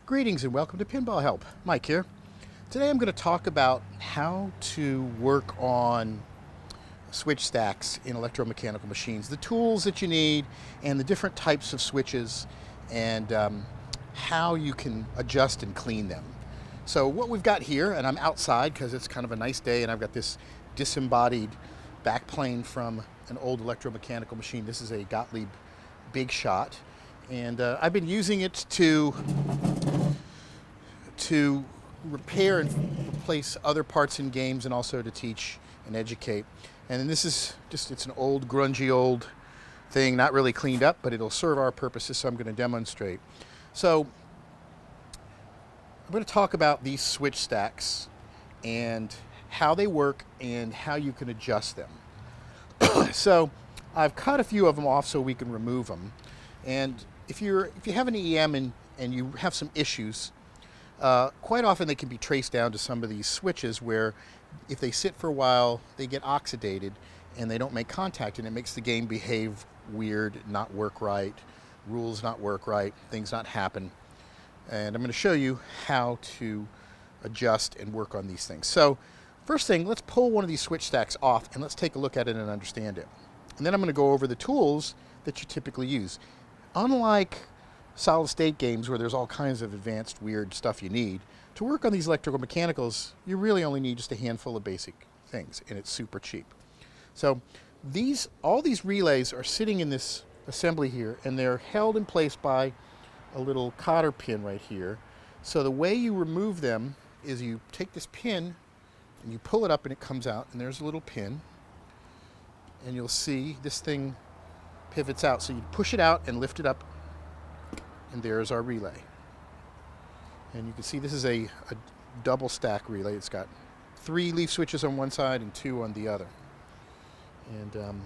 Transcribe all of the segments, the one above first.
Greetings and welcome to PinballHelp. Mike here. Today I'm going to talk about how to work on switch stacks in electromechanical machines, the tools that you need and the different types of switches, and how you can adjust and clean them. So what we've got here, and I'm outside because it's kind of a nice day, and I've got this disembodied backplane from an old electromechanical machine. This is a Gottlieb Big Shot, and I've been using it to repair and replace other parts in games, and also to teach and educate. And then this is just, it's an old, grungy old thing, not really cleaned up, but it'll serve our purposes, so I'm going to demonstrate. So I'm going to talk about these switch stacks and how they work and how you can adjust them. So I've cut a few of them off so we can remove them. And if you have an EM and you have some issues, quite often they can be traced down to some of these switches where if they sit for a while, they get oxidated and they don't make contact, and it makes the game behave weird, not work right, rules not work right, things not happen. And I'm going to show you how to adjust and work on these things. So first thing, let's pull one of these switch stacks off and let's take a look at it and understand it. And then I'm going to go over the tools that you typically use. Unlike solid state games where there's all kinds of advanced weird stuff you need, to work on these electrical mechanicals, you really only need just a handful of basic things, and it's super cheap. So all these relays are sitting in this assembly here, and they're held in place by a little cotter pin right here. So the way you remove them is you take this pin and you pull it up and it comes out, and there's a little pin, and you'll see this thing pivots out. So you push it out and lift it up, and there's our relay. And you can see this is a double stack relay. It's got 3 leaf switches on one side and 2 on the other. And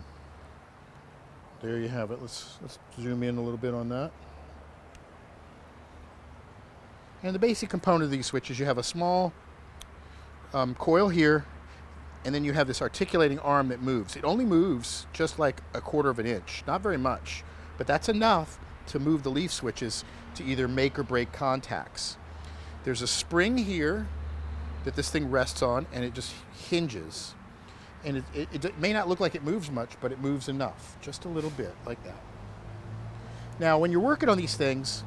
there you have it. Let's zoom in a little bit on that. And the basic component of these switches, you have a small coil here, and then you have this articulating arm that moves. It only moves just like 1/4 of an inch, not very much, but that's enough to move the leaf switches to either make or break contacts. There's a spring here that this thing rests on, and it just hinges. And it may not look like it moves much, but it moves enough, just a little bit like that. Now, when you're working on these things,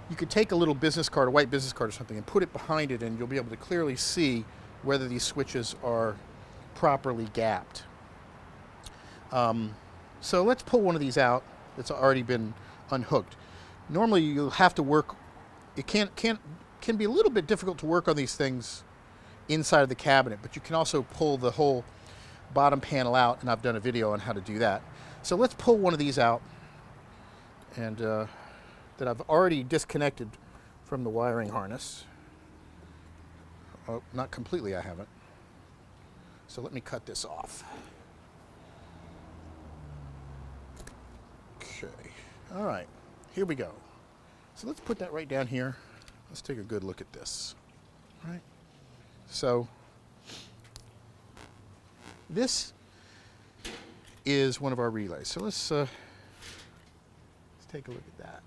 you could take a little business card, a white business card or something, and put it behind it, and you'll be able to clearly see whether these switches are properly gapped. So let's pull one of these out that's already been unhooked. Normally you'll have to work, it can be a little bit difficult to work on these things inside of the cabinet, but you can also pull the whole bottom panel out, and I've done a video on how to do that. So let's pull one of these out, and that I've already disconnected from the wiring harness. Oh, not completely, I haven't. So let me cut this off. Okay, all right, here we go. So let's put that right down here. Let's take a good look at this. All right. So this is one of our relays. So let's take a look at that.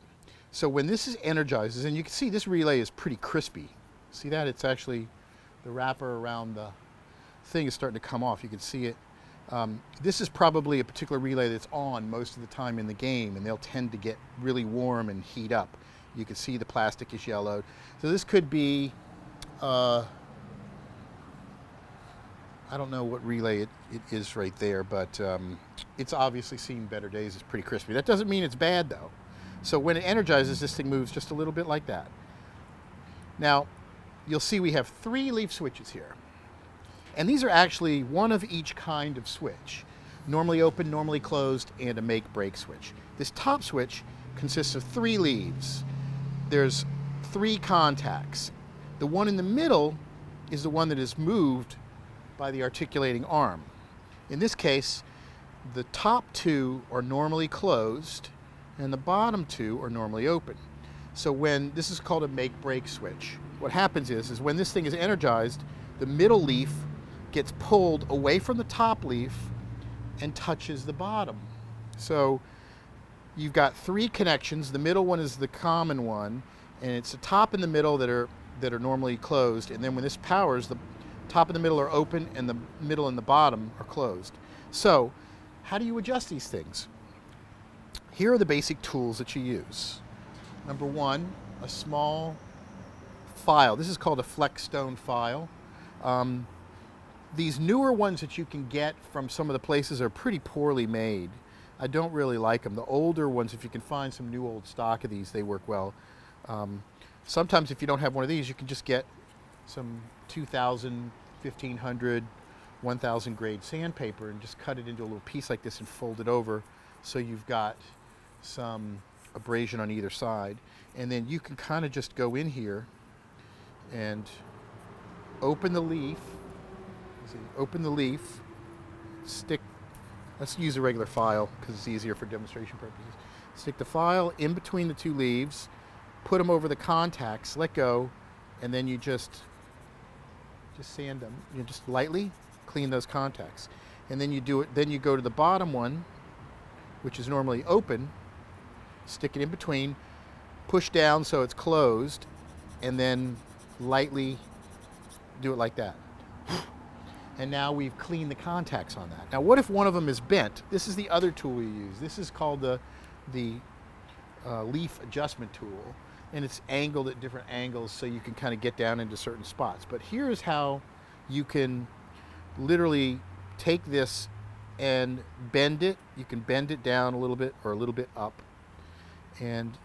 So when this is energized, and you can see this relay is pretty crispy. See that? It's actually, the wrapper around the thing is starting to come off. You can see it. This is probably a particular relay that's on most of the time in the game, and they'll tend to get really warm and heat up. You can see the plastic is yellowed. So this could be, I don't know what relay it is right there, but it's obviously seen better days. It's pretty crispy. That doesn't mean it's bad, though. So when it energizes, this thing moves just a little bit like that. Now, you'll see we have 3 leaf switches here. And these are actually one of each kind of switch. Normally open, normally closed, and a make-break switch. This top switch consists of 3 leaves. There's 3 contacts. The one in the middle is the one that is moved by the articulating arm. In this case, the top 2 are normally closed, and the bottom 2 are normally open. So when this is called a make-break switch, what happens is when this thing is energized, the middle leaf gets pulled away from the top leaf and touches the bottom. So you've got 3 connections. The middle one is the common one, and it's the top and the middle that are normally closed, and then when this powers, the top and the middle are open and the middle and the bottom are closed. So how do you adjust these things? Here are the basic tools that you use. Number one, a small file. This is called a Flexstone file. These newer ones that you can get from some of the places are pretty poorly made. I don't really like them. The older ones, if you can find some new old stock of these, they work well. Sometimes if you don't have one of these, you can just get some 2000, 1500, 1000 grade sandpaper and just cut it into a little piece like this and fold it over so you've got some abrasion on either side. And then you can kind of just go in here and open the leaf. Open the leaf, stick, let's use a regular file because it's easier for demonstration purposes. Stick the file in between the two leaves, put them over the contacts, let go, and then you just sand them. You just lightly clean those contacts. And then you do it, then you go to the bottom one, which is normally open, stick it in between, push down so it's closed, and then lightly do it like that. And now we've cleaned the contacts on that. Now what if one of them is bent? This is the other tool we use. This is called the leaf adjustment tool, and it's angled at different angles so you can kind of get down into certain spots. But here's how you can literally take this and bend it. You can bend it down a little bit or a little bit up, and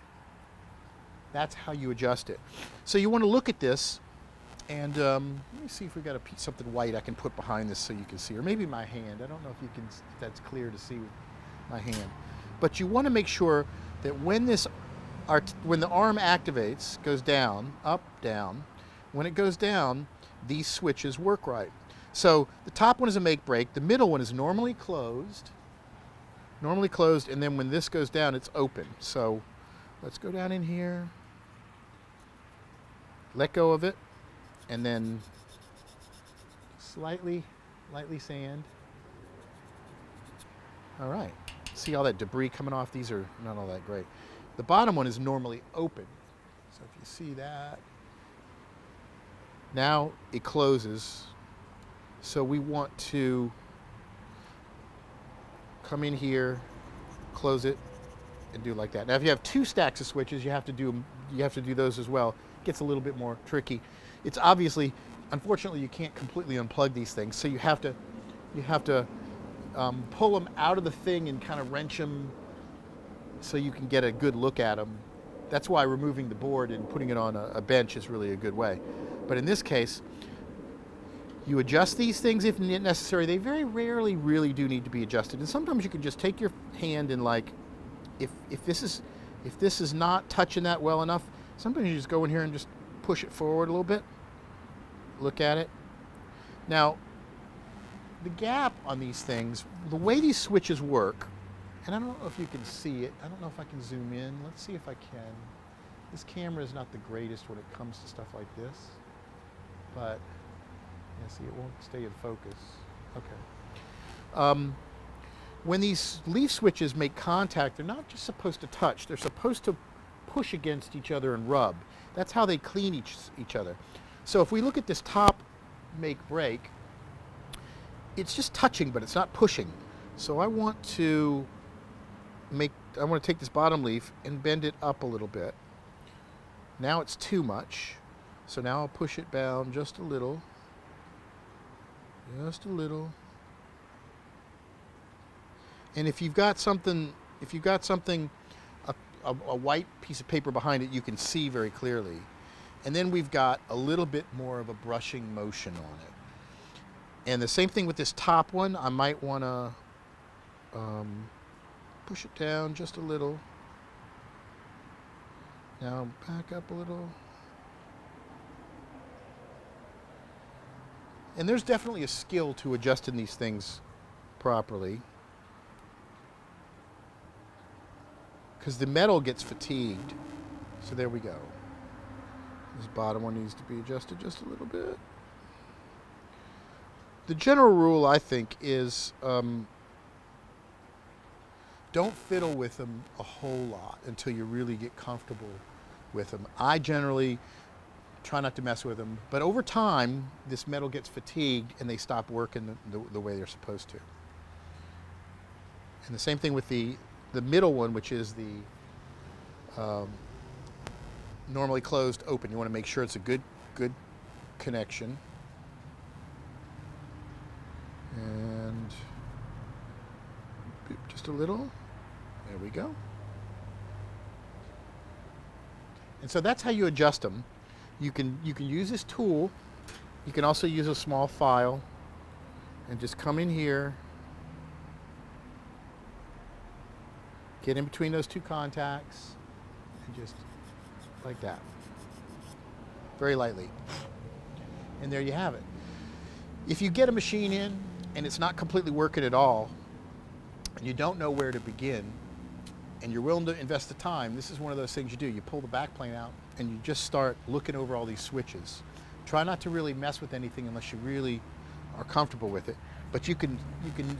that's how you adjust it. So you want to look at this. And let me see if we got something white I can put behind this so you can see, or maybe my hand. I don't know if that's clear to see with my hand. But you want to make sure that when the arm activates, goes down, up, down, when it goes down, these switches work right. So the top one is a make break. The middle one is normally closed, and then when this goes down, it's open. So let's go down in here, let go of it, and then lightly sand. All right. See all that debris coming off? These are not all that great. The bottom one is normally open. So if you see that, now it closes. So we want to come in here, close it, and do it like that. Now if you have two stacks of switches, you have to do those as well. It gets a little bit more tricky. It's obviously, unfortunately, you can't completely unplug these things, so you have to pull them out of the thing and kind of wrench them so you can get a good look at them. That's why removing the board and putting it on a bench is really a good way. But in this case, you adjust these things if necessary. They very rarely really do need to be adjusted, and sometimes you can just take your hand and, like, if this is not touching that well enough, sometimes you just go in here and just push it forward a little bit. Look at it. Now, the gap on these things, the way these switches work, and I don't know if you can see it. I don't know if I can zoom in. Let's see if I can. This camera is not the greatest when it comes to stuff like this, but yeah, see, it won't stay in focus. Okay. When these leaf switches make contact, they're not just supposed to touch. They're supposed to push against each other and rub. That's how they clean each other. So if we look at this top make break, it's just touching, but it's not pushing. So I want to take this bottom leaf and bend it up a little bit. Now it's too much. So now I'll push it down just a little. Just a little. And if you've got something, a white piece of paper behind it, you can see very clearly. And then we've got a little bit more of a brushing motion on it. And the same thing with this top one. I might want to push it down just a little. Now back up a little. And there's definitely a skill to adjusting these things properly, because the metal gets fatigued. So there we go. This bottom one needs to be adjusted just a little bit. The general rule, I think, is don't fiddle with them a whole lot until you really get comfortable with them. I generally try not to mess with them, but over time, this metal gets fatigued and they stop working the way they're supposed to. And the same thing with the middle one, which is the normally closed open. You want to make sure it's a good connection. And just a little. There we go. And so that's how you adjust them. You can use this tool. You can also use a small file and just come in here, get in between those two contacts, and just like that. Very lightly. And there you have it. If you get a machine in and it's not completely working at all, and you don't know where to begin, and you're willing to invest the time, this is one of those things you do. You pull the backplane out and you just start looking over all these switches. Try not to really mess with anything unless you really are comfortable with it. But you can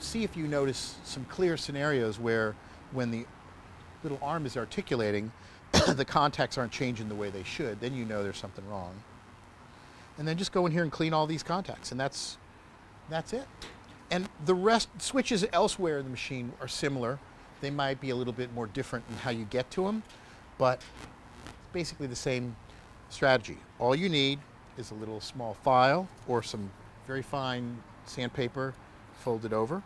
see if you notice some clear scenarios where when the little arm is articulating, the contacts aren't changing the way they should, then you know there's something wrong. And then just go in here and clean all these contacts, and that's it. And the rest, switches elsewhere in the machine are similar. They might be a little bit more different in how you get to them, but basically the same strategy. All you need is a little small file or some very fine sandpaper folded over.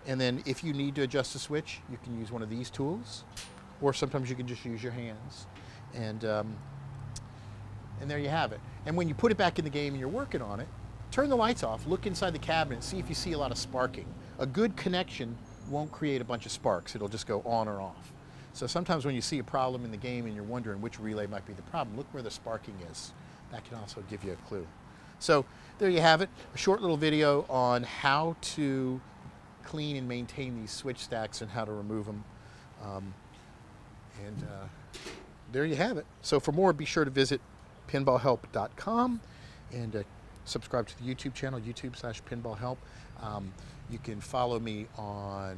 And then if you need to adjust the switch, you can use one of these tools, or sometimes you can just use your hands. And there you have it. And when you put it back in the game and you're working on it, turn the lights off, look inside the cabinet, see if you see a lot of sparking. A good connection won't create a bunch of sparks. It'll just go on or off. So sometimes when you see a problem in the game and you're wondering which relay might be the problem, look where the sparking is. That can also give you a clue. So there you have it, a short little video on how to clean and maintain these switch stacks and how to remove them. There you have it. So for more, be sure to visit pinballhelp.com and subscribe to the YouTube channel, YouTube/PinballHelp. You can follow me on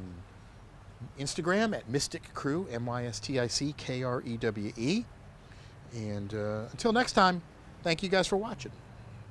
Instagram at Mystic Crew, MystickCrewe. And until next time, thank you guys for watching.